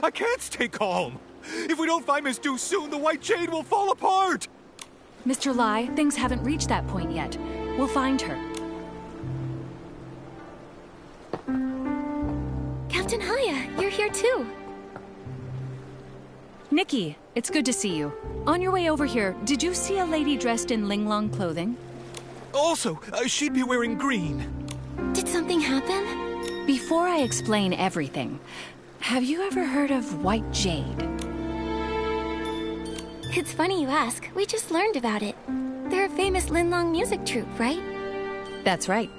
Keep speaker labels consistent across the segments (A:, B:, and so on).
A: I can't stay calm. If we don't find Miss Du soon, the White Jade will fall apart.
B: Mr. Lai, things haven't reached that point yet. We'll find her.
C: Captain Haya, you're here too.
B: Nikki, it's good to see you. On your way over here, did you see a lady dressed in Linglong clothing?
A: Also, she'd be wearing green.
C: Did something happen?
B: Before I explain everything, have you ever heard of White Jade?
C: It's funny you ask. We just learned about it. They're a famous Linlong music troupe, right?
B: That's right.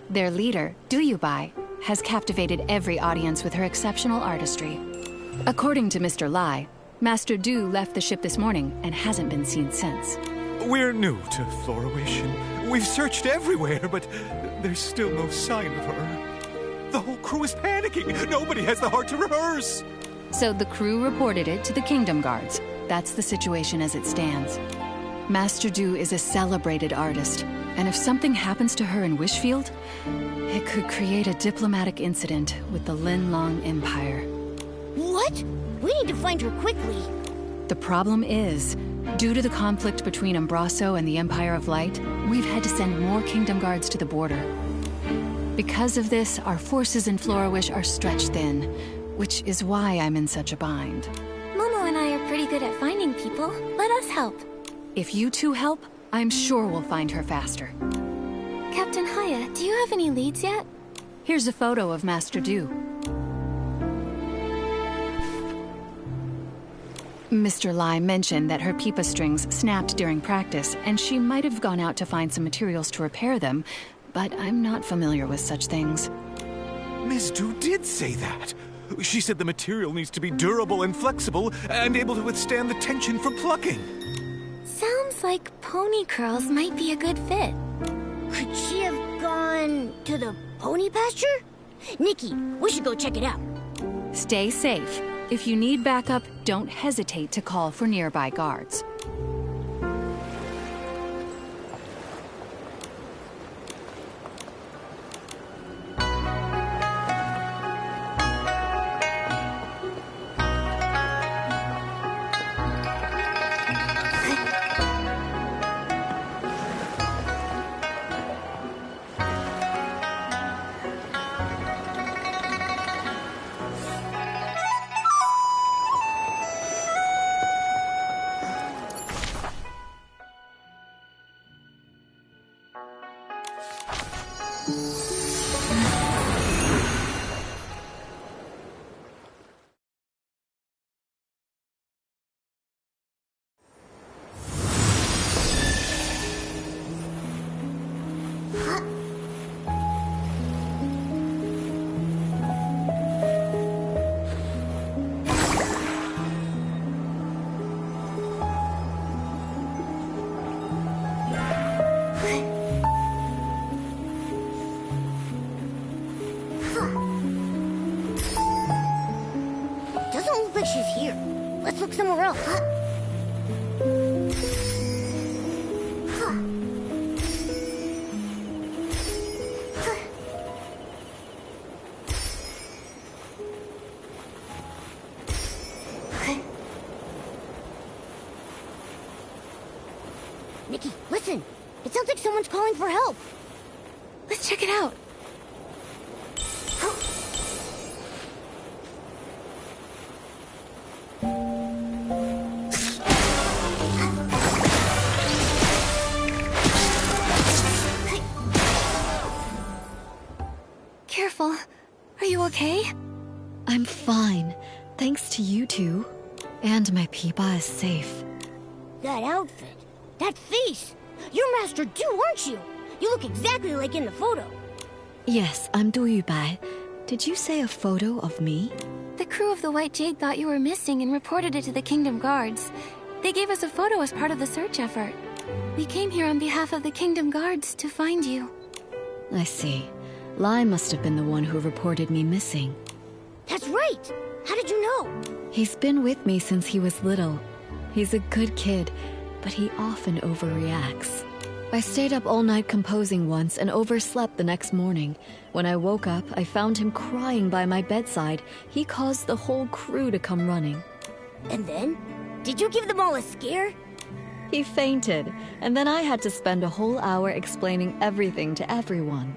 B: Their leader, Duyubai, has captivated every audience with her exceptional artistry. According to Mr. Lai, Master Du left the ship this morning and hasn't been seen since.
A: We're new to Floriwish, and we've searched everywhere, but there's still no sign of her. The whole crew is panicking. Nobody has the heart to rehearse.
B: So the crew reported it to the Kingdom Guards. That's the situation as it stands. Master Du is a celebrated artist, and if something happens to her in Wishfield, it could create a diplomatic incident with the Linlong Empire.
D: What? We need to find her quickly.
B: The problem is, due to the conflict between Umbraso and the Empire of Light, we've had to send more Kingdom Guards to the border. Because of this, our forces in Floriwish are stretched thin, which is why I'm in such a bind.
C: Momo and I are pretty good at finding people. Let us help.
B: If you two help, I'm sure we'll find her faster.
C: Captain Haya, do you have any leads yet?
B: Here's a photo of Master Du. Mr. Lai mentioned that her pipa strings snapped during practice, and she might have gone out to find some materials to repair them, but I'm not familiar with such things.
A: Miss Du did say that. She said the material needs to be durable and flexible, and able to withstand the tension from plucking.
C: Sounds like pony curls might be a good fit.
D: Could she have gone to the pony pasture? Nikki, we should go check it out.
B: Stay safe. If you need backup, don't hesitate to call for nearby guards.
D: She's here. Let's look somewhere else. Nikki, listen. It sounds like someone's calling for help.
C: Let's check it out. Careful. Are you okay?
E: I'm fine, thanks to you two. And my pipa is safe.
D: That outfit. That face. You're Master Du, aren't you? You look exactly like in the photo.
E: Yes, I'm Du Yubai. Did you say a photo of me?
C: The crew of the White Jade thought you were missing and reported it to the Kingdom Guards. They gave us a photo as part of the search effort. We came here on behalf of the Kingdom Guards to find you.
E: I see. Lai must have been the one who reported me missing.
D: That's right! How did you know?
E: He's been with me since he was little. He's a good kid, but he often overreacts. I stayed up all night composing once and overslept the next morning. When I woke up, I found him crying by my bedside. He caused the whole crew to come running.
D: And then? Did you give them all a scare?
E: He fainted, and then I had to spend a whole hour explaining everything to everyone.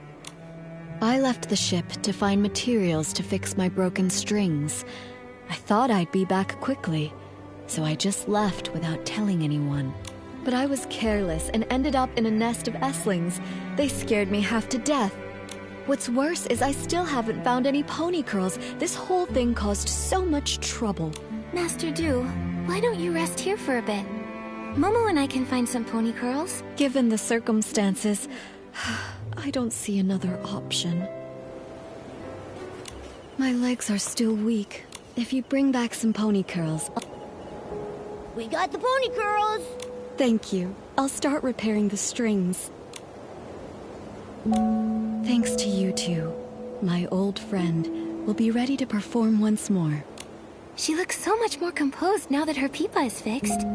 E: I left the ship to find materials to fix my broken strings. I thought I'd be back quickly, so I just left without telling anyone. But I was careless and ended up in a nest of estlings. They scared me half to death. What's worse is I still haven't found any pony curls. This whole thing caused so much trouble.
C: Master Du, why don't you rest here for a bit? Momo and I can find some pony curls.
E: Given the circumstances, I don't see another option. My legs are still weak. If you bring back some pony curls...
D: We got the pony curls!
E: Thank you. I'll start repairing the strings. Thanks to you two, my old friend will be ready to perform once more.
C: She looks so much more composed now that her pipa is fixed.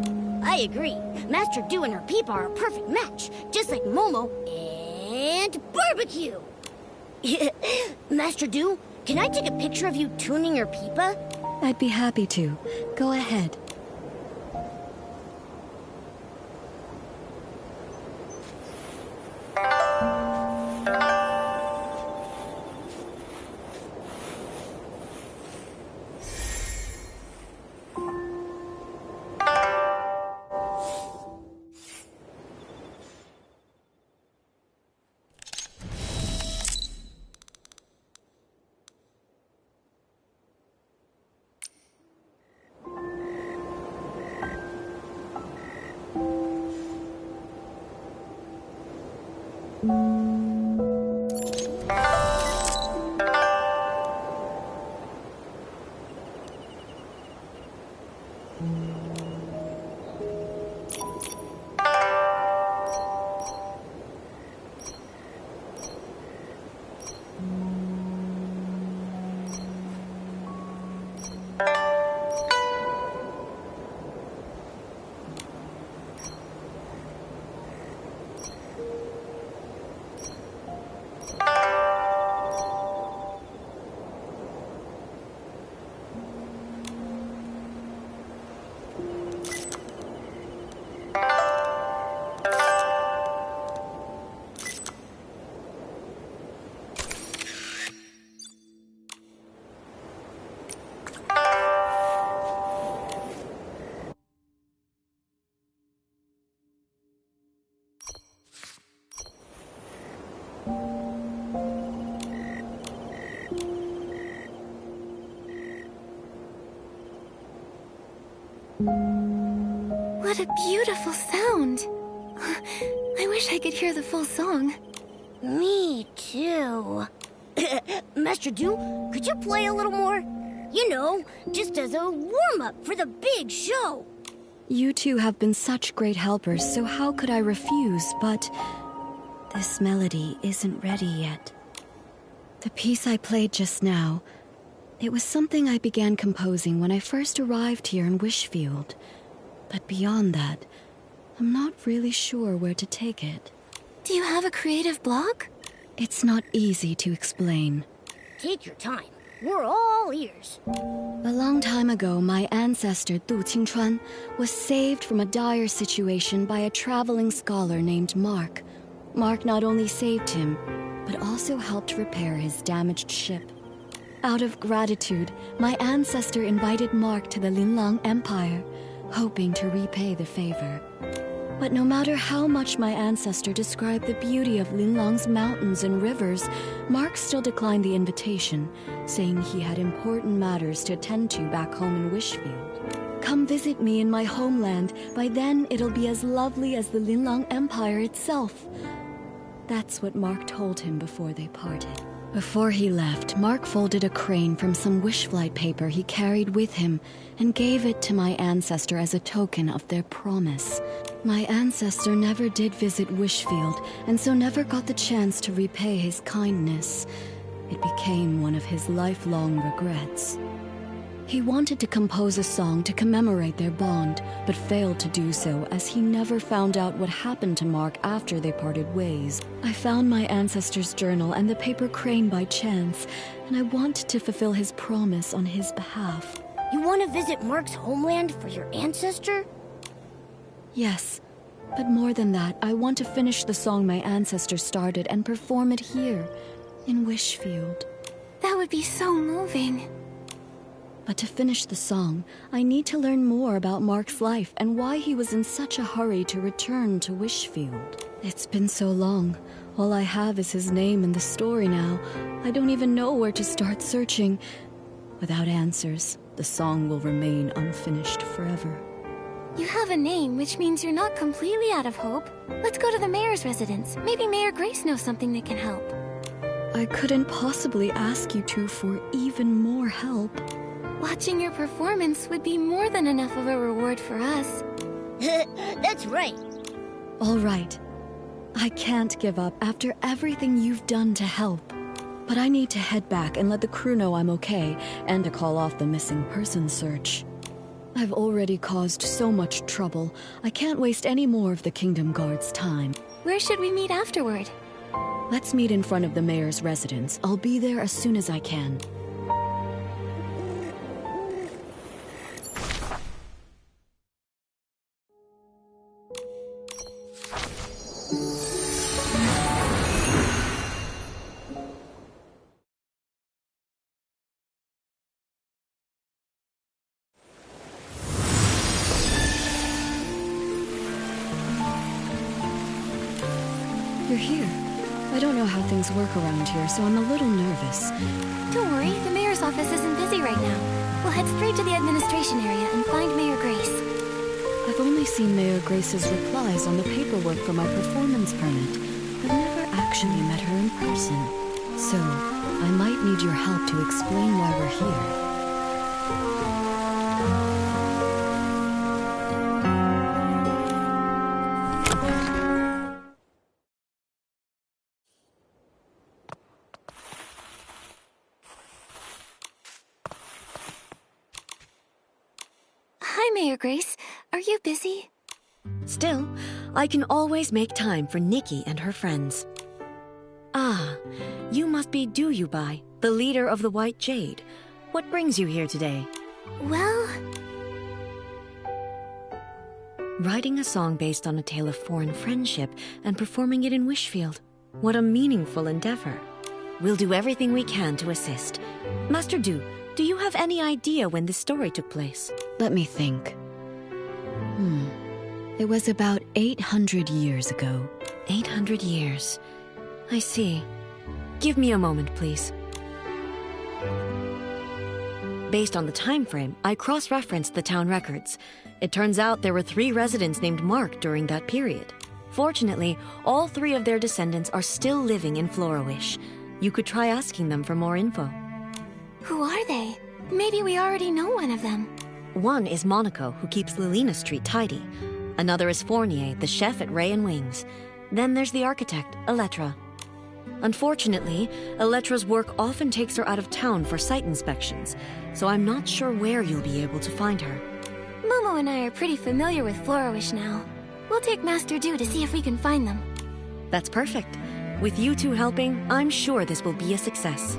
D: I agree. Master Du and her pipa are a perfect match, just like Momo and Barbecue. Master Du, can I take a picture of you tuning your pipa?
E: I'd be happy to. Go ahead.
C: What a beautiful sound. I wish I could hear the full song.
D: Me too. Master Du, could you play a little more? You know, just as a warm-up for the big show.
E: You two have been such great helpers, so how could I refuse? But this melody isn't ready yet. The piece I played just now, it was something I began composing when I first arrived here in Wishfield. But beyond that, I'm not really sure where to take it.
C: Do you have a creative block?
E: It's not easy to explain.
D: Take your time. We're all ears.
E: A long time ago, my ancestor Du Qingchuan was saved from a dire situation by a traveling scholar named Mark. Mark not only saved him, but also helped repair his damaged ship. Out of gratitude, my ancestor invited Mark to the Linlang Empire, hoping to repay the favor. But no matter how much my ancestor described the beauty of Linlang's mountains and rivers, Mark still declined the invitation, saying he had important matters to attend to back home in Wishfield. Come visit me in my homeland. By then, it'll be as lovely as the Linlang Empire itself. That's what Mark told him before they parted. Before he left, Mark folded a crane from some wishflight paper he carried with him and gave it to my ancestor as a token of their promise. My ancestor never did visit Wishfield, and so never got the chance to repay his kindness. It became one of his lifelong regrets. He wanted to compose a song to commemorate their bond, but failed to do so as he never found out what happened to Mark after they parted ways. I found my ancestor's journal and the paper crane by chance, and I want to fulfill his promise on his behalf.
D: You want to visit Mark's homeland for your ancestor?
E: Yes, but more than that, I want to finish the song my ancestor started and perform it here, in Wishfield.
C: That would be so moving.
E: But to finish the song, I need to learn more about Mark's life and why he was in such a hurry to return to Wishfield. It's been so long. All I have is his name and the story now. I don't even know where to start searching. Without answers, the song will remain unfinished forever.
C: You have a name, which means you're not completely out of hope. Let's go to the mayor's residence. Maybe Mayor Grace knows something that can help.
E: I couldn't possibly ask you two for even more help.
C: Watching your performance would be more than enough of a reward for us.
D: That's right.
E: All right. I can't give up after everything you've done to help. But I need to head back and let the crew know I'm okay, and to call off the missing person search. I've already caused so much trouble. I can't waste any more of the Kingdom Guard's time.
C: Where should we meet afterward?
E: Let's meet in front of the mayor's residence. I'll be there as soon as I can. You're here. I don't know how things work around here, so I'm a little nervous.
C: Don't worry, the mayor's office isn't busy right now. We'll head straight to the administration area and find Mayor Grace.
E: I've only seen Mayor Grace's replies on the paperwork for my performance permit. I've never actually met her in person. So, I might need your help to explain why we're here.
C: Hi, Mayor Grace. Are you busy?
F: Still, I can always make time for Nikki and her friends. Ah, you must be Duyubai, the leader of the White Jade. What brings you here today?
C: Well...
F: Writing a song based on a tale of foreign friendship and performing it in Wishfield. What a meaningful endeavor. We'll do everything we can to assist. Master Du, do you have any idea when this story took place?
E: Let me think. It was about 800 years ago.
F: 800 years. I see. Give me a moment, please. Based on the time frame, I cross-referenced the town records. It turns out there were 3 residents named Mark during that period. Fortunately, all 3 of their descendants are still living in Florawish. You could try asking them for more info.
C: Who are they? Maybe we already know one of them.
F: One is Monaco, who keeps Lilina Street tidy. Another is Fournier, the chef at Ray and Wings. Then there's the architect, Elettra. Unfortunately, Elettra's work often takes her out of town for site inspections, so I'm not sure where you'll be able to find her.
C: Momo and I are pretty familiar with Florawish now. We'll take Master Du to see if we can find them.
F: That's perfect. With you two helping, I'm sure this will be a success.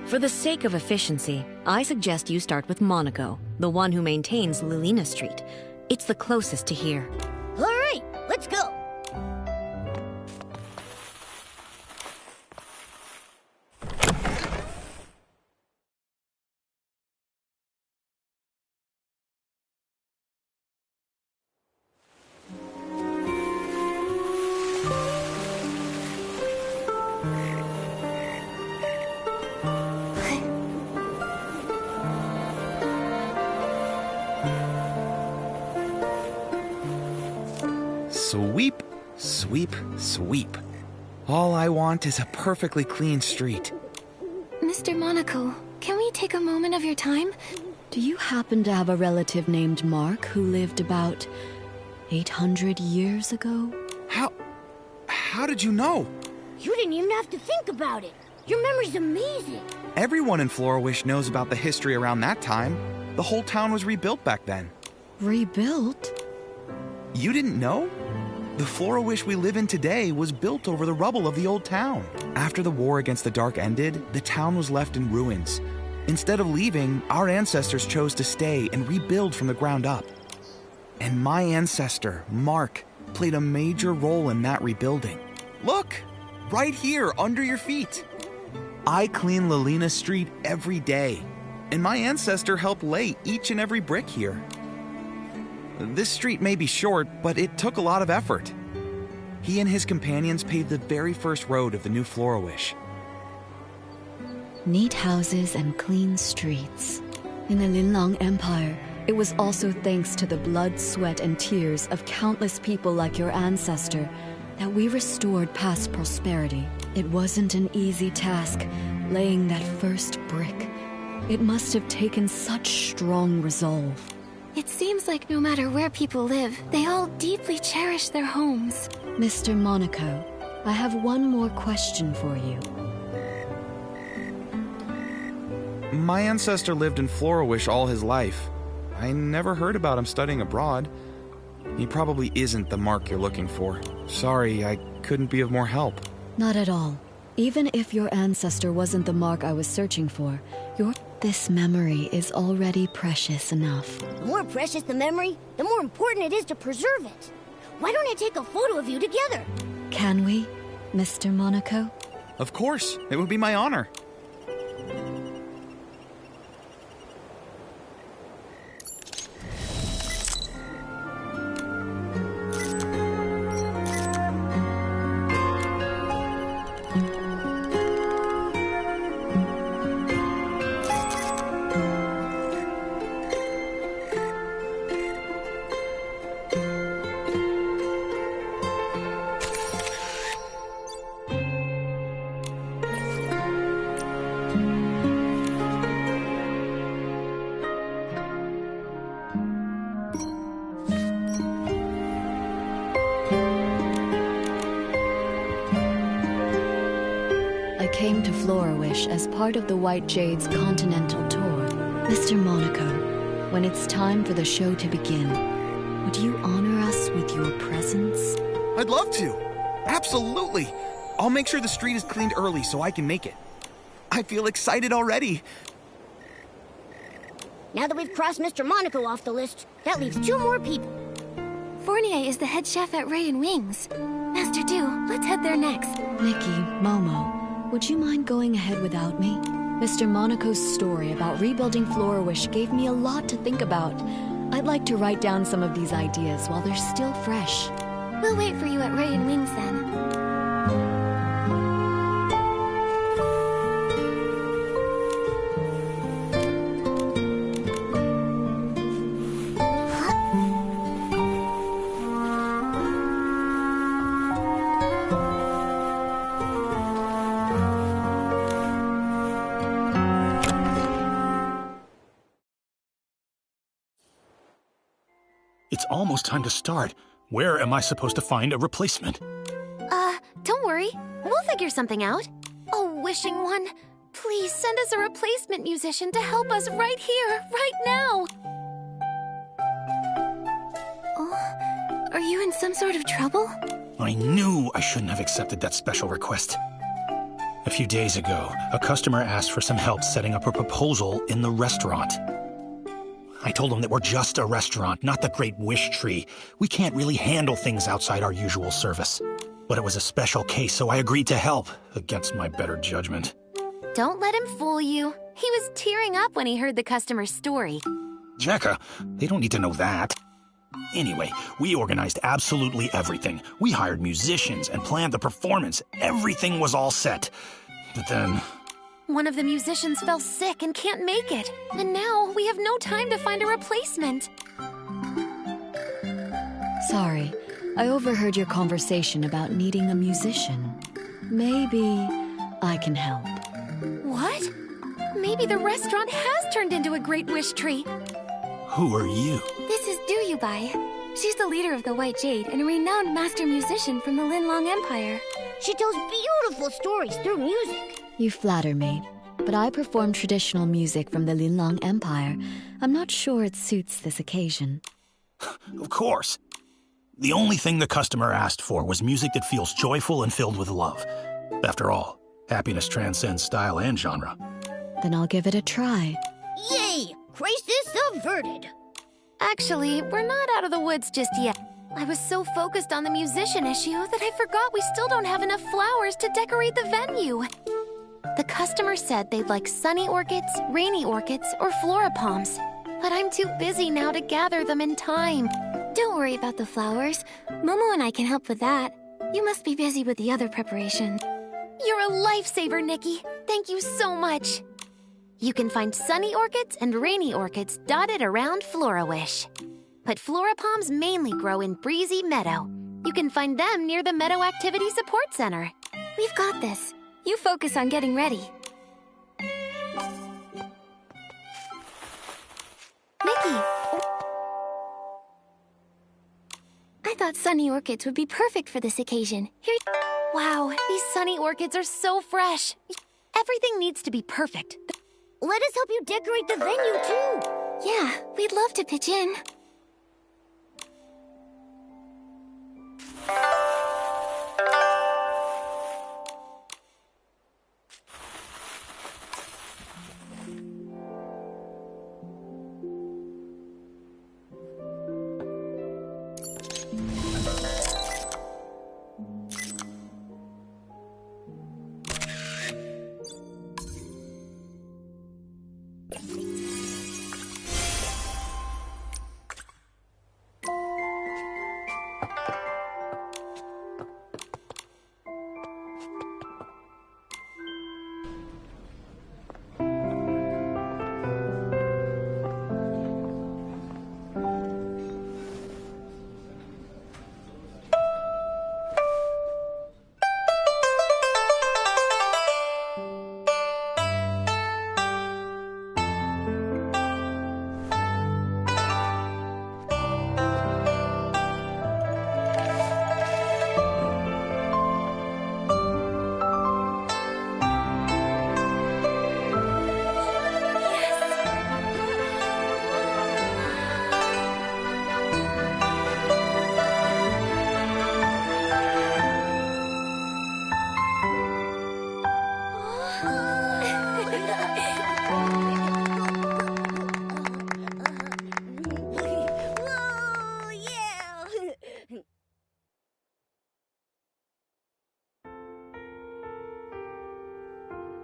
F: For the sake of efficiency, I suggest you start with Monaco, the one who maintains Lilina Street. It's the closest to here.
D: All right, let's go.
G: Sweep, sweep, sweep. All I want is a perfectly clean street.
C: Mr. Monaco, can we take a moment of your time?
E: Do you happen to have a relative named Mark who lived about 800 years ago?
G: How did you know?
D: You didn't even have to think about it. Your memory's amazing.
G: Everyone in Florawish knows about the history around that time. The whole town was rebuilt back then.
E: Rebuilt?
G: You didn't know? The Florawish we live in today was built over the rubble of the old town. After the war against the Dark ended, the town was left in ruins. Instead of leaving, our ancestors chose to stay and rebuild from the ground up. And my ancestor, Mark, played a major role in that rebuilding. Look, right here under your feet. I clean Lilina Street every day, and my ancestor helped lay each and every brick here. This street may be short, but it took a lot of effort. He and his companions paved the very first road of the new Florawish.
E: Neat houses and clean streets. In the Linlang Empire, it was also thanks to the blood, sweat, and tears of countless people like your ancestor that we restored past prosperity. It wasn't an easy task, laying that first brick. It must have taken such strong resolve.
C: It seems like no matter where people live, they all deeply cherish their homes.
E: Mr. Monaco, I have one more question for you.
G: My ancestor lived in Florawish all his life. I never heard about him studying abroad. He probably isn't the Mark you're looking for. Sorry, I couldn't be of more help.
E: Not at all. Even if your ancestor wasn't the Mark I was searching for, this memory is already precious enough.
D: The more precious the memory, the more important it is to preserve it. Why don't I take a photo of you together?
E: Can we, Mr. Monaco?
G: Of course, it would be my honor.
E: I came to Florawish as part of the White Jade's continental tour. Mr. Monaco, when it's time for the show to begin, would you honor us with your presence?
G: I'd love to. Absolutely. I'll make sure the street is cleaned early so I can make it. I feel excited already.
D: Now that we've crossed Mr. Monaco off the list, that leaves 2 more people.
C: Fournier is the head chef at Ray and Wings. Master Du, let's head there next.
E: Nikki, Momo, would you mind going ahead without me? Mr. Monaco's story about rebuilding Florawish gave me a lot to think about. I'd like to write down some of these ideas while they're still fresh.
C: We'll wait for you at Ray and Wings then.
H: It's almost time to start. Where am I supposed to find a replacement?
C: Don't worry. We'll figure something out. Oh, wishing one, please send us a replacement musician to help us right here, right now. Oh, are you in some sort of trouble?
H: I knew I shouldn't have accepted that special request. A few days ago, a customer asked for some help setting up a proposal in the restaurant. I told him that we're just a restaurant, not the Great Wish Tree. We can't really handle things outside our usual service. But it was a special case, so I agreed to help, against my better judgment.
C: Don't let him fool you. He was tearing up when he heard the customer's story.
H: Jekka, they don't need to know that. Anyway, we organized absolutely everything. We hired musicians and planned the performance. Everything was all set. But then...
C: one of the musicians fell sick and can't make it. And now we have no time to find a replacement.
E: Sorry, I overheard your conversation about needing a musician. Maybe I can help.
C: What? Maybe the restaurant has turned into a Great Wish Tree.
H: Who are you?
C: This is Du Yubai. She's the leader of the White Jade and a renowned master musician from the Linlang Empire.
D: She tells beautiful stories through music.
E: You flatter me, but I perform traditional music from the Linlang Empire. I'm not sure it suits this occasion.
H: Of course. The only thing the customer asked for was music that feels joyful and filled with love. After all, happiness transcends style and genre.
E: Then I'll give it a try.
D: Yay! Crisis averted!
C: Actually, we're not out of the woods just yet. I was so focused on the musician issue that I forgot we still don't have enough flowers to decorate the venue. The customer said they'd like sunny orchids, rainy orchids, or flora palms. But I'm too busy now to gather them in time.
D: Don't worry about the flowers. Momo and I can help with that. You must be busy with the other preparation.
C: You're a lifesaver, Nikki. Thank you so much. You can find sunny orchids and rainy orchids dotted around Florawish. But flora palms mainly grow in Breezy Meadow. You can find them near the Meadow Activity Support Center.
D: We've got this. You focus on getting ready. Nikki! I thought sunny orchids would be perfect for this occasion. Here.
C: Wow, these sunny orchids are so fresh. Everything needs to be perfect.
D: Let us help you decorate the venue, too. Yeah, we'd love to pitch in.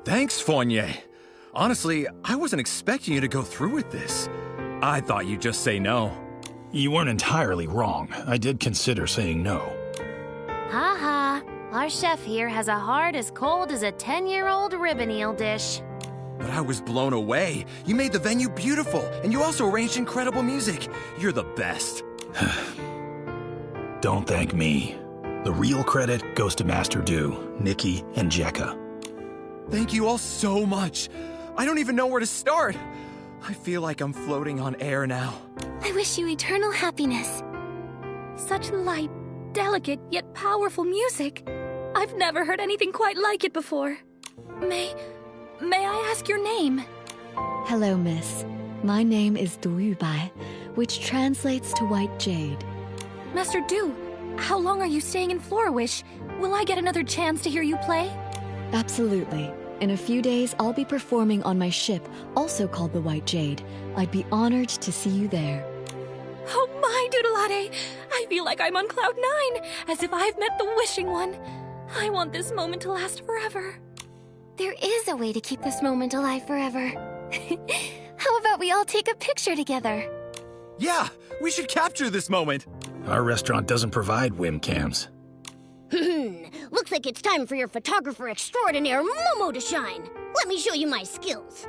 I: Thanks, Fournier. Honestly, I wasn't expecting you to go through with this. I thought you'd just say no.
H: You weren't entirely wrong. I did consider saying no.
C: Ha. Our chef here has a heart as cold as a 10-year-old ribbon eel dish.
I: But I was blown away. You made the venue beautiful, and you also arranged incredible music. You're the best.
H: Don't thank me. The real credit goes to Master Du, Nikki, and Jekka.
I: Thank you all so much. I don't even know where to start. I feel like I'm floating on air now.
D: I wish you eternal happiness.
J: Such light, delicate, yet powerful music. I've never heard anything quite like it before. May I ask your name?
E: Hello, miss. My name is Du Yubai, which translates to White Jade.
J: Master Du, how long are you staying in Florawish? Will I get another chance to hear you play?
E: Absolutely. In a few days, I'll be performing on my ship, also called the White Jade. I'd be honored to see you there.
J: Oh my, Doodleade! I feel like I'm on cloud 9, as if I've met the wishing one. I want this moment to last forever.
D: There is a way to keep this moment alive forever. How about we all take a picture together?
I: Yeah, we should capture this moment.
H: Our restaurant doesn't provide webcams.
D: Looks like it's time for your photographer extraordinaire, Momo, to shine. Let me show you my skills.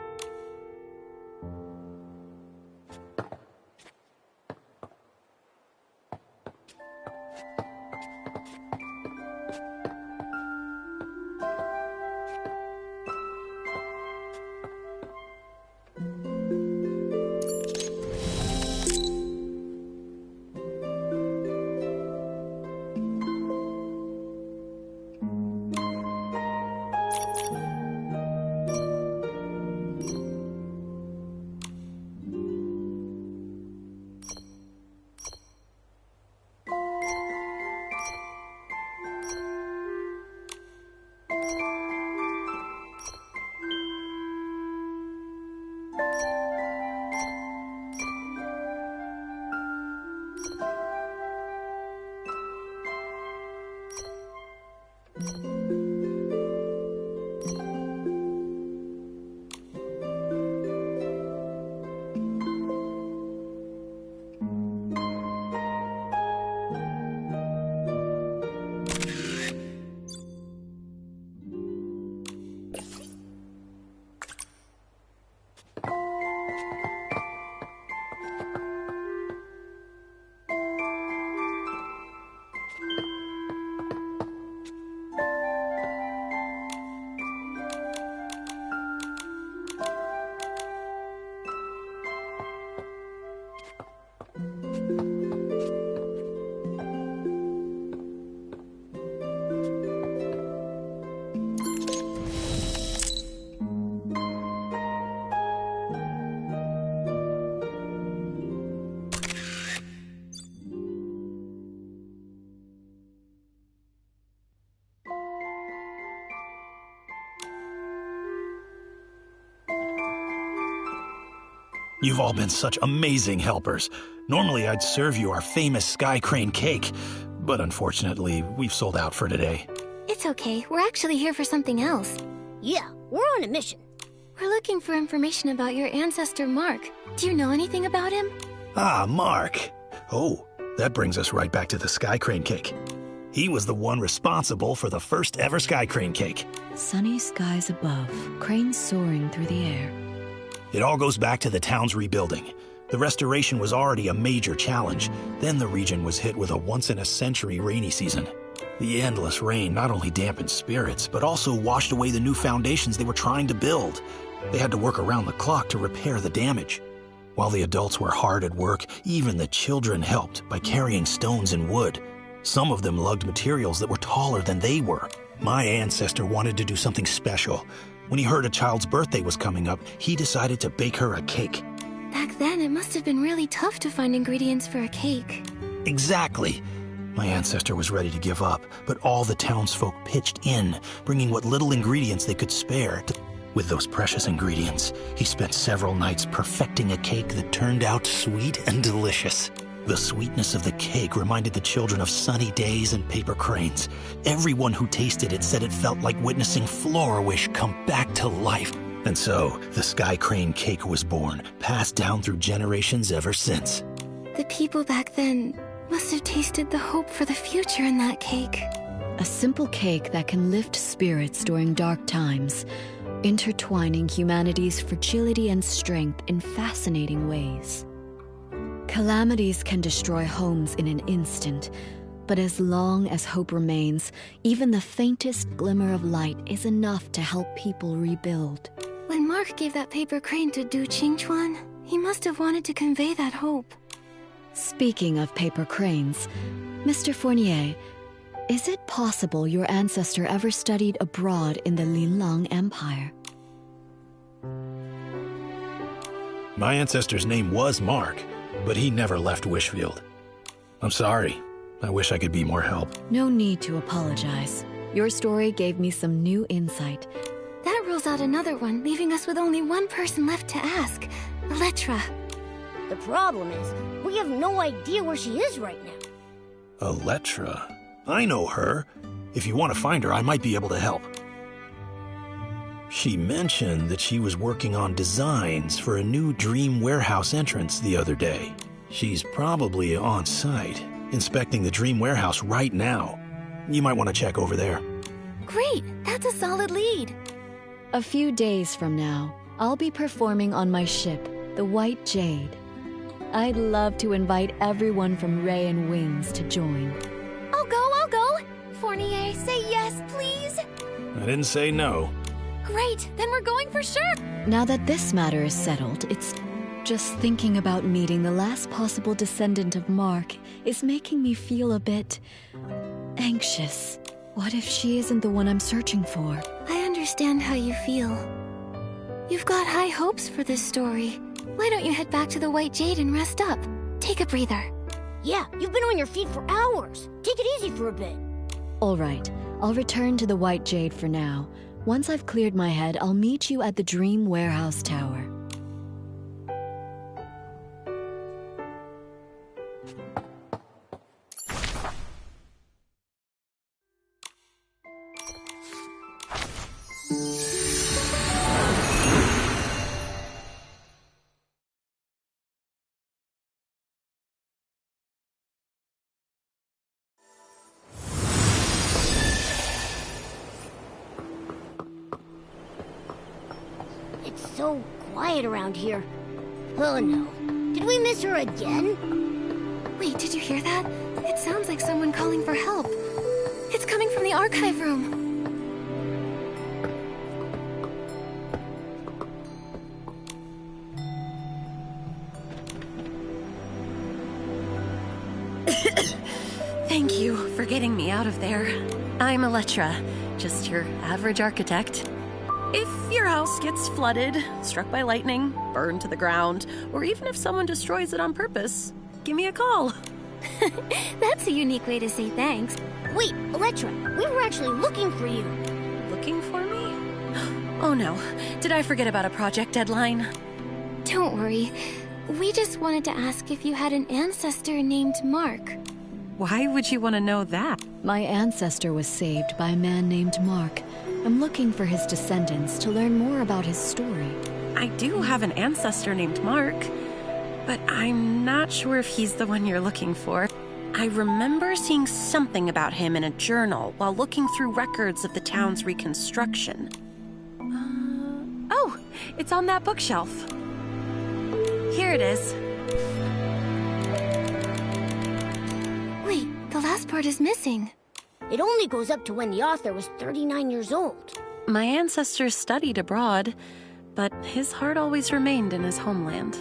H: You've all been such amazing helpers. Normally I'd serve you our famous Sky Crane cake, but unfortunately, we've sold out for today.
C: It's okay. We're actually here for something else.
D: Yeah, we're on a mission.
C: We're looking for information about your ancestor, Mark. Do you know anything about him?
H: Ah, Mark. Oh, that brings us right back to the Sky Crane cake. He was the one responsible for the first ever Sky Crane cake.
E: Sunny skies above, cranes soaring through the air.
H: It all goes back to the town's rebuilding. The restoration was already a major challenge. Then the region was hit with a once-in-a-century rainy season. The endless rain not only dampened spirits, but also washed away the new foundations they were trying to build. They had to work around the clock to repair the damage. While the adults were hard at work, even the children helped by carrying stones and wood. Some of them lugged materials that were taller than they were. My ancestor wanted to do something special. When he heard a child's birthday was coming up, he decided to bake her a cake.
C: Back then, it must have been really tough to find ingredients for a cake.
H: Exactly. My ancestor was ready to give up, but all the townsfolk pitched in, bringing what little ingredients they could spare. With those precious ingredients, he spent several nights perfecting a cake that turned out sweet and delicious. The sweetness of the cake reminded the children of sunny days and paper cranes. Everyone who tasted it said it felt like witnessing Florawish come back to life. And so, the Sky Crane cake was born, passed down through generations ever since.
C: The people back then must have tasted the hope for the future in that cake.
E: A simple cake that can lift spirits during dark times, intertwining humanity's fragility and strength in fascinating ways. Calamities can destroy homes in an instant, but as long as hope remains, even the faintest glimmer of light is enough to help people rebuild.
C: When Mark gave that paper crane to Du Qingchuan, he must have wanted to convey that hope.
E: Speaking of paper cranes, Mr. Fournier, is it possible your ancestor ever studied abroad in the Linlang Empire?
H: My ancestor's name was Mark, but he never left Wishfield. I'm sorry. I wish I could be more help.
E: No need to apologize. Your story gave me some new insight.
C: That rules out another one, leaving us with only one person left to ask. Elettra.
D: The problem is, we have no idea where she is right now.
H: Elettra? I know her. If you want to find her, I might be able to help. She mentioned that she was working on designs for a new dream warehouse entrance the other day. She's probably on site, inspecting the dream warehouse right now. You might want to check over there.
C: Great! That's a solid lead.
E: A few days from now, I'll be performing on my ship, the White Jade. I'd love to invite everyone from Ray and Wings to join.
C: I'll go! Fournier, say yes, please!
H: I didn't say no.
C: Great, then we're going for sure!
E: Now that this matter is settled, it's just thinking about meeting the last possible descendant of Mark is making me feel a bit anxious. What if she isn't the one I'm searching for?
C: I understand how you feel. You've got high hopes for this story. Why don't you head back to the White Jade and rest up? Take a breather.
D: Yeah, you've been on your feet for hours. Take it easy for a bit.
E: All right, I'll return to the White Jade for now. Once I've cleared my head, I'll meet you at the Dream Warehouse Tower.
D: so quiet around here. Oh no. Did we miss her again?
C: Wait, did you hear that? It sounds like someone calling for help. It's coming from the archive room.
K: Thank you for getting me out of there. I'm Elettra, just your average architect. If your house gets flooded, struck by lightning, burned to the ground, or even if someone destroys it on purpose, give me a call.
C: That's a unique way to say thanks.
D: Wait, Elettra, we were actually looking for you.
K: Looking for me? Oh no, did I forget about a project deadline?
C: Don't worry. We just wanted to ask if you had an ancestor named Mark.
K: Why would you want to know that?
E: My ancestor was saved by a man named Mark. I'm looking for his descendants to learn more about his story.
K: I do have an ancestor named Mark, but I'm not sure if he's the one you're looking for. I remember seeing something about him in a journal while looking through records of the town's reconstruction. Oh, it's on that bookshelf. Here it is.
C: Wait, the last part is missing.
D: It only goes up to when the author was 39 years old.
K: My ancestors studied abroad, but his heart always remained in his homeland.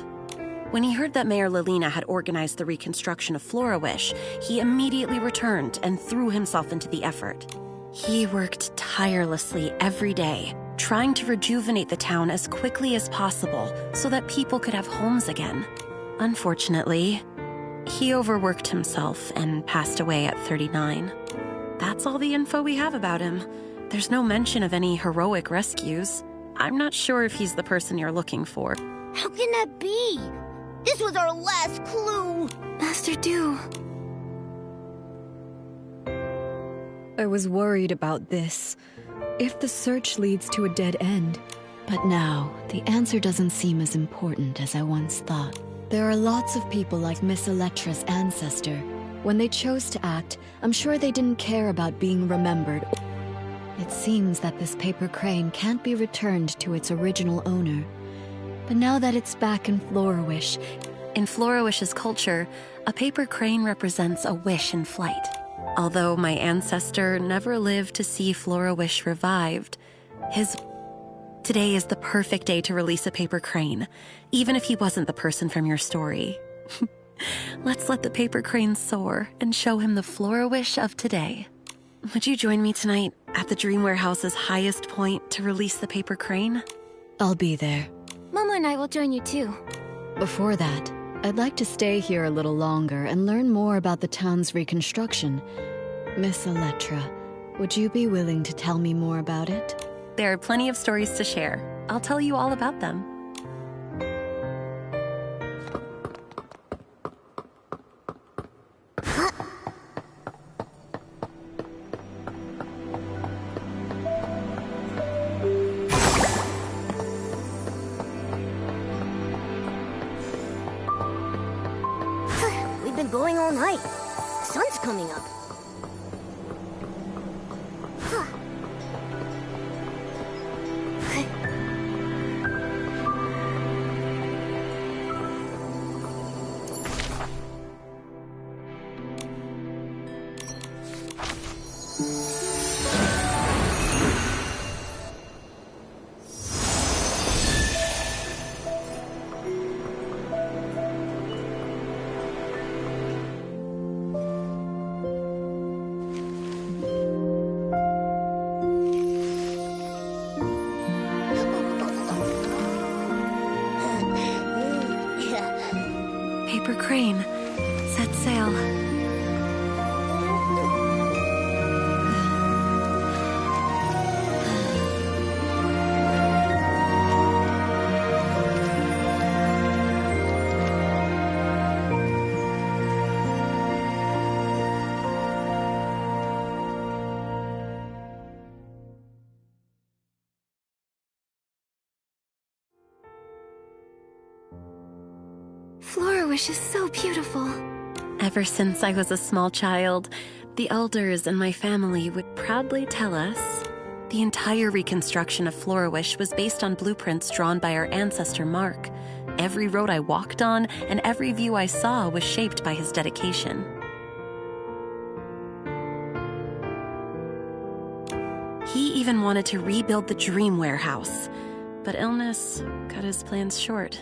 K: When he heard that Mayor Lilina had organized the reconstruction of Florawish, he immediately returned and threw himself into the effort. He worked tirelessly every day, trying to rejuvenate the town as quickly as possible so that people could have homes again. Unfortunately, he overworked himself and passed away at 39. That's all the info we have about him. There's no mention of any heroic rescues. I'm not sure if he's the person you're looking for.
D: How can that be? This was our last clue.
C: Master Du.
E: I was worried about this. If the search leads to a dead end. But now, the answer doesn't seem as important as I once thought. There are lots of people like Miss Elettra's ancestor. When they chose to act, I'm sure they didn't care about being remembered. It seems that this paper crane can't be returned to its original owner. But now that it's back in Florawish...
K: In Florawish's culture, a paper crane represents a wish in flight. Although my ancestor never lived to see Florawish revived, today is the perfect day to release a paper crane, even if he wasn't the person from your story. Let's let the paper crane soar and show him the Florawish of today. Would you join me tonight at the Dream Warehouse's highest point to release the paper crane?
E: I'll be there.
C: Momo and I will join you too.
E: Before that, I'd like to stay here a little longer and learn more about the town's reconstruction. Miss Elettra, would you be willing to tell me more about it?
K: There are plenty of stories to share. I'll tell you all about them.
D: We've been going all night. The sun's coming up.
K: Paper crane, set sail.
C: Florawish is so beautiful.
K: Ever since I was a small child, the elders in my family would proudly tell us, The entire reconstruction of Florawish was based on blueprints drawn by our ancestor Mark. Every road I walked on and every view I saw was shaped by his dedication. He even wanted to rebuild the Dream Warehouse, but illness cut his plans short.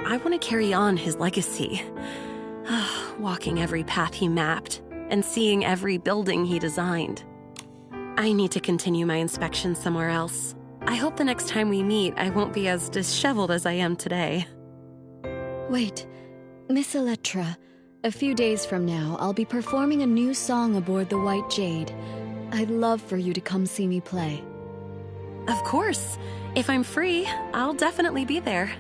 K: I want to carry on his legacy. Walking every path he mapped and seeing every building he designed. I need to continue my inspection somewhere else. I hope the next time we meet, I won't be as disheveled as I am today.
E: Wait, Miss Electra, a few days from now, I'll be performing a new song aboard the White Jade. I'd love for you to come see me play.
K: Of course. If I'm free, I'll definitely be there.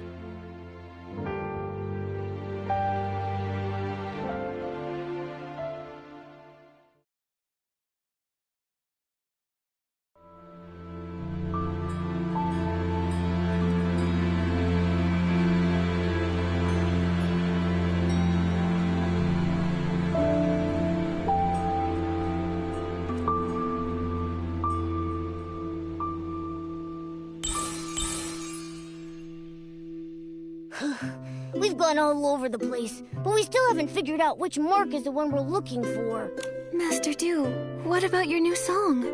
D: We've gone all over the place, but we still haven't figured out which Mark is the one we're looking for.
J: Master Du, what about your new song?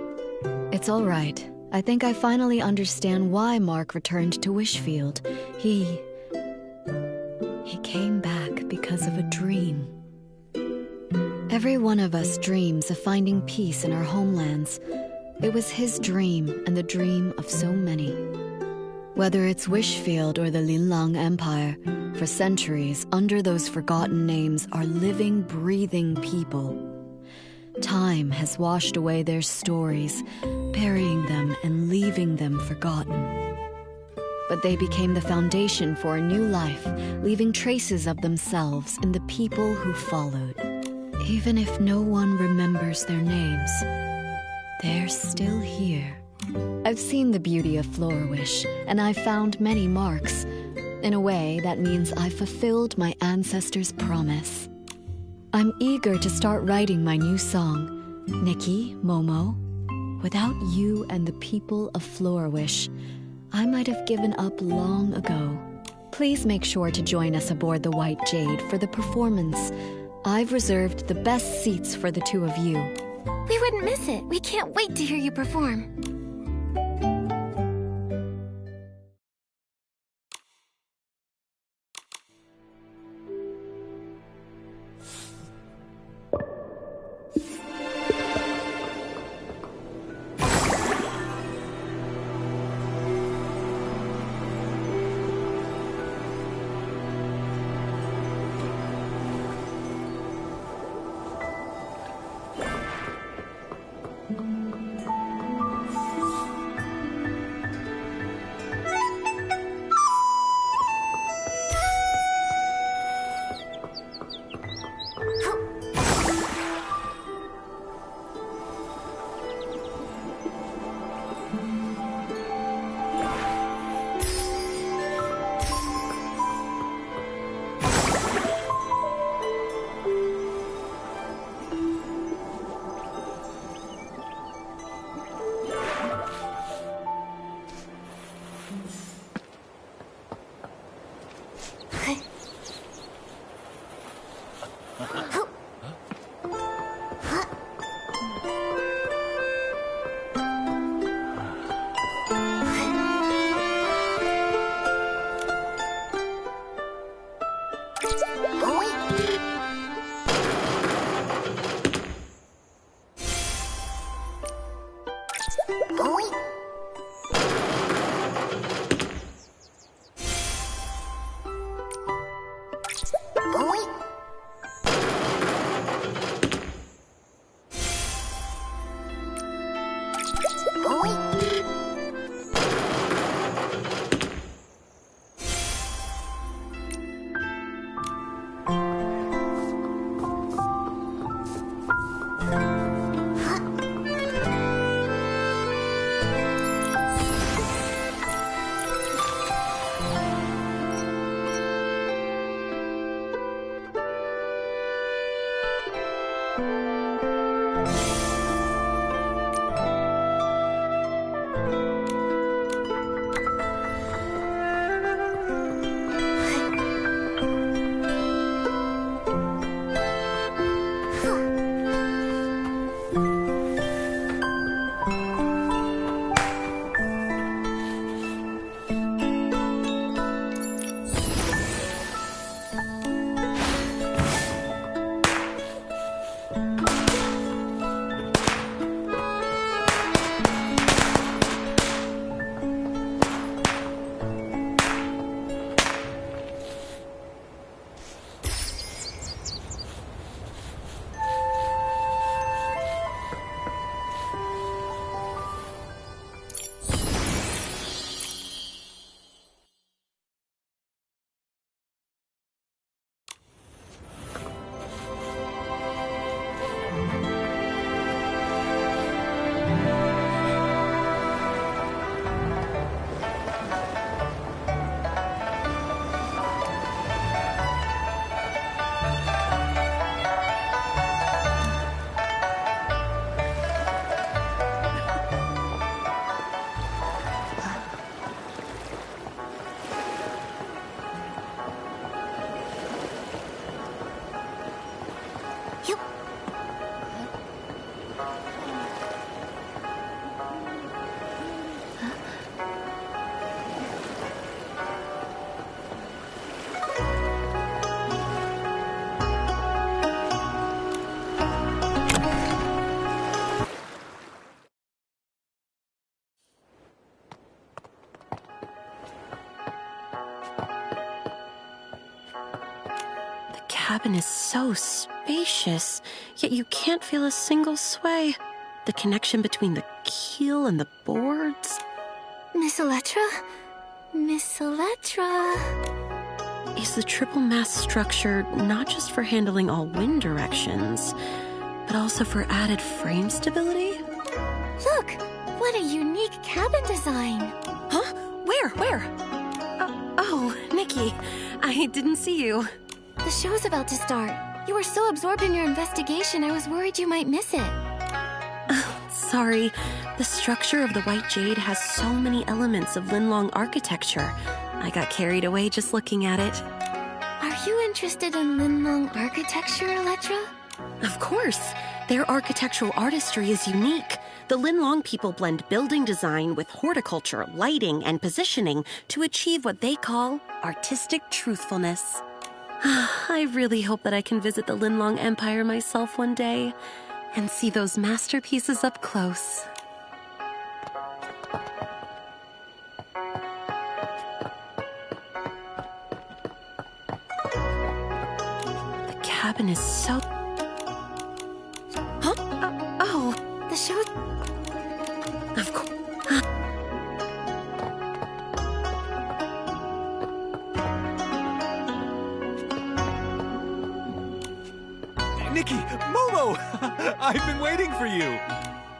E: It's all right. I think I finally understand why Mark returned to Wishfield. He came back because of a dream. Every one of us dreams of finding peace in our homelands. It was his dream and the dream of so many. Whether it's Wishfield or the Linlang Empire, for centuries, under those forgotten names are living, breathing people. Time has washed away their stories, burying them and leaving them forgotten. But they became the foundation for a new life, leaving traces of themselves in the people who followed. Even if no one remembers their names, they're still here. I've seen the beauty of Florawish, and I've found many marks. In a way, that means I've fulfilled my ancestors' promise. I'm eager to start writing my new song, Nikki, Momo. Without you and the people of Florawish, I might have given up long ago. Please make sure to join us aboard the White Jade for the performance. I've reserved the best seats for the two of you.
C: We wouldn't miss it. We can't wait to hear you perform.
K: cabin is so spacious, yet you can't feel a single sway. The connection between the keel and the boards...
C: Miss Electra? Miss Electra...
K: Is the triple mast structure not just for handling all wind directions, but also for added frame stability?
C: Look! What a unique cabin design!
K: Huh? Where? Oh, Nikki, I didn't see you.
C: The show's about to start. You were so absorbed in your investigation, I was worried you might miss it.
K: Sorry, the structure of the White Jade has so many elements of Linlong architecture. I got carried away just looking at it.
C: Are you interested in Linlong architecture, Elettra?
K: Of course. Their architectural artistry is unique. The Linlong people blend building design with horticulture, lighting, and positioning to achieve what they call artistic truthfulness. I really hope that I can visit the Linlong Empire myself one day and see those masterpieces up close. The cabin is so... Huh? Oh,
C: The show...
K: of course.
A: Nikki, Momo! I've been waiting for you.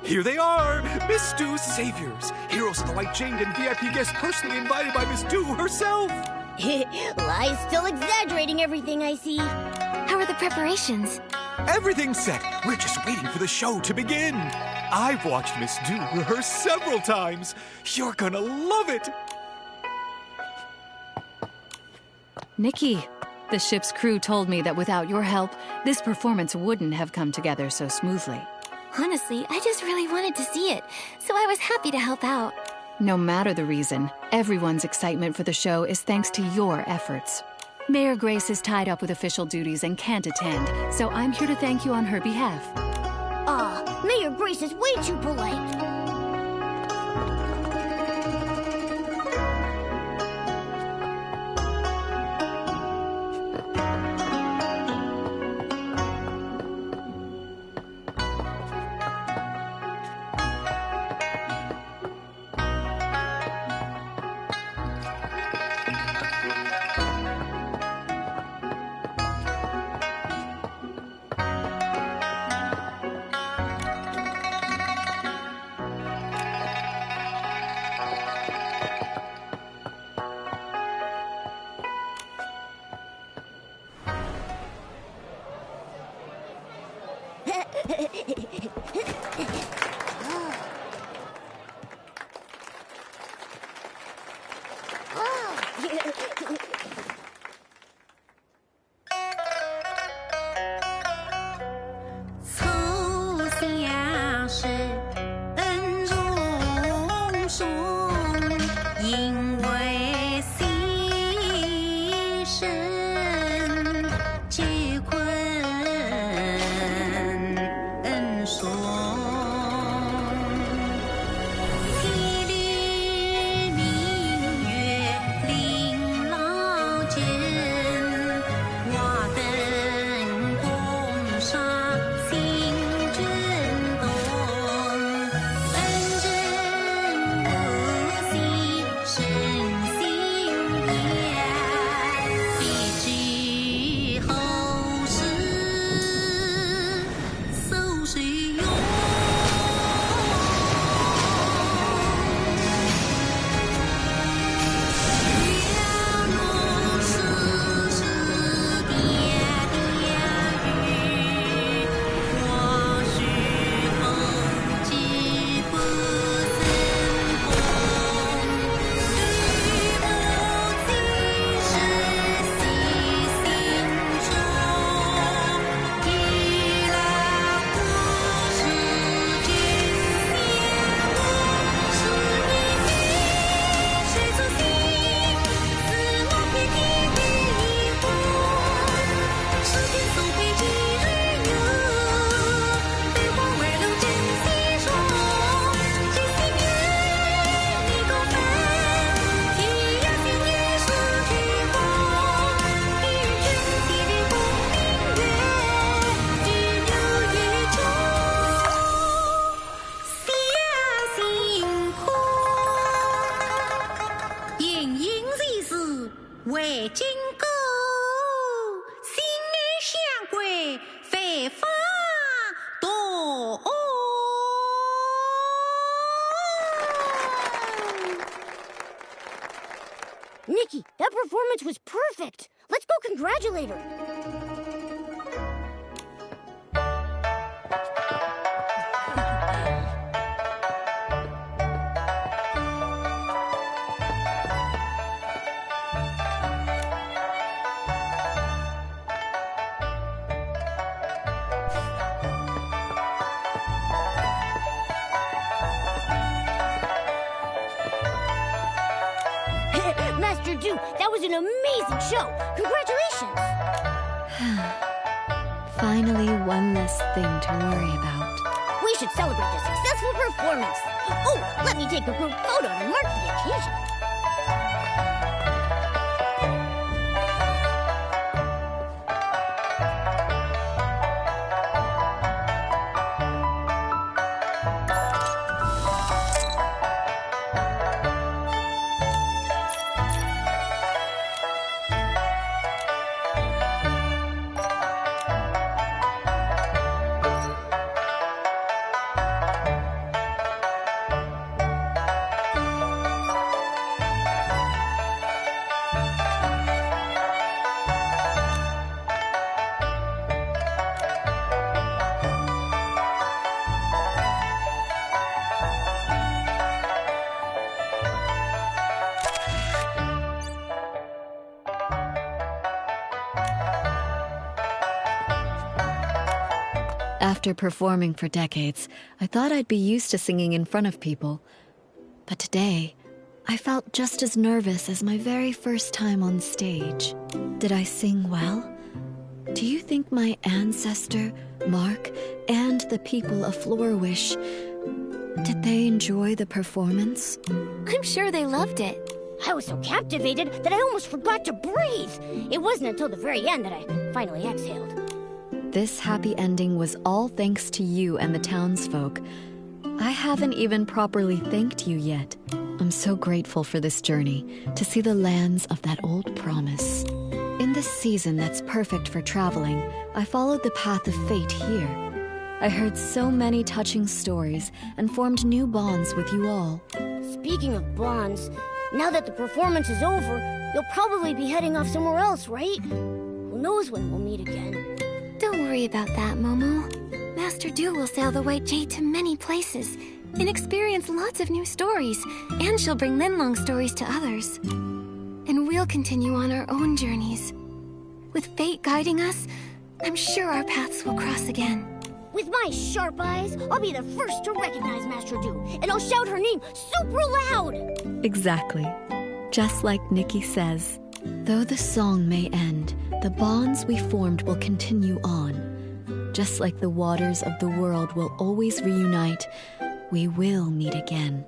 A: Here they are, Miss Doo's saviors, heroes of the White Jade and VIP guests personally invited by Miss Doo herself.
D: Lie's still exaggerating everything I see.
C: How are the preparations?
A: Everything's set. We're just waiting for the show to begin. I've watched Miss Doo rehearse several times. You're gonna love it.
B: Nikki, the ship's crew told me that without your help, this performance wouldn't have come together so smoothly.
C: Honestly, I just really wanted to see it, so I was happy to help out.
B: No matter the reason, everyone's excitement for the show is thanks to your efforts. Mayor Grace is tied up with official duties and can't attend, so I'm here to thank you on her behalf.
D: Mayor Grace is way too polite. Nikki, that performance was perfect. Let's go congratulate her. Du, that was an amazing show. Congratulations.
E: Finally, one less thing to worry about.
D: We should celebrate a successful performance. Oh, let me take a group photo to mark the occasion.
E: After performing for decades, I thought I'd be used to singing in front of people. But today, I felt just as nervous as my very first time on stage. Did I sing well? Do you think my ancestor, Mark, and the people of Florawish, did they enjoy the performance?
C: I'm sure they loved it.
D: I was so captivated that I almost forgot to breathe. It wasn't until the very end that I finally exhaled.
E: This happy ending was all thanks to you and the townsfolk. I haven't even properly thanked you yet. I'm so grateful for this journey, to see the lands of that old promise. In this season that's perfect for traveling, I followed the path of fate here. I heard so many touching stories and formed new bonds with you all.
D: Speaking of bonds, now that the performance is over, you'll probably be heading off somewhere else, right? Who knows when we'll meet again?
C: Don't worry about that, Momo. Master Du will sail the White Jade to many places and experience lots of new stories, and she'll bring Linlong stories to others. And we'll continue on our own journeys. With fate guiding us, I'm sure our paths will cross again.
D: With my sharp eyes, I'll be the first to recognize Master Du, and I'll shout her name super loud!
E: Exactly. Just like Nikki says. Though the song may end, the bonds we formed will continue on. Just like the waters of the world will always reunite, we will meet again.